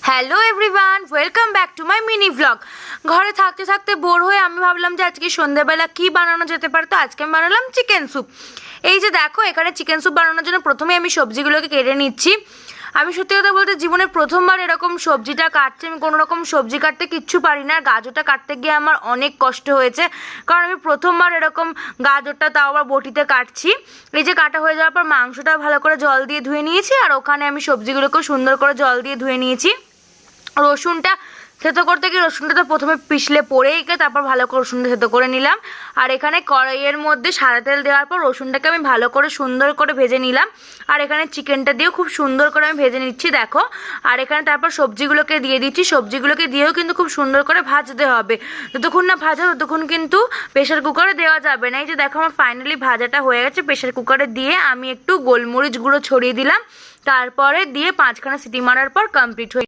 Hello everyone, welcome back to my mini vlog. ঘরে থাকতে থাকতে বোর হয়ে আমি ভাবলাম যে আজকে সন্ধ্যাবেলা কী বানানো যেতে পারে, তো আজকে আমি বানালাম চিকেন স্যুপ। এই যে দেখো, এখানে চিকেন স্যুপ বানানোর জন্য প্রথমে আমি সবজিগুলোকে কেটে নিচ্ছি। আমি সত্যি কথা বলতে জীবনে প্রথমবার এরকম সবজিটা কাটছি। আমি কোনো রকম সবজি কাটতে কিচ্ছু পারি না, আর গাজরটা কাটতে গিয়ে আমার অনেক কষ্ট হয়েছে, কারণ আমি প্রথমবার এরকম গাজরটা তাও আবার বটিতে কাটছি। এই যে কাটা হয়ে যাওয়ার পর মাংসটা ভালো করে জল দিয়ে ধুয়ে নিয়েছি, আর ওখানে আমি সবজিগুলোকেও সুন্দর করে জল দিয়ে ধুয়ে নিয়েছি। রসুনটা থেতো করতে গিয়ে রসুনটা তো প্রথমে পিষলে পড়েই গিয়ে তারপর ভালো করে রসুনটা থেতো করে নিলাম। আর এখানে কড়াইয়ের মধ্যে সাদা তেল দেওয়ার পর রসুনটাকে আমি ভালো করে সুন্দর করে ভেজে নিলাম। আর এখানে চিকেনটা দিয়েও খুব সুন্দর করে আমি ভেজে নিচ্ছি, দেখো। আর এখানে তারপর সবজিগুলোকে দিয়ে দিচ্ছি। সবজিগুলোকে দিয়েও কিন্তু খুব সুন্দর করে ভাজতে হবে, যতক্ষণ না ভাজা ততক্ষণ কিন্তু প্রেশার কুকারে দেওয়া যাবে না। এই যে দেখো, আমার ফাইনালি ভাজাটা হয়ে গেছে। প্রেশার কুকারে দিয়ে আমি একটু গোলমরিচ গুঁড়ো ছড়িয়ে দিলাম, তারপরে দিয়ে 5খানা সিটি মারার পর কমপ্লিট হয়ে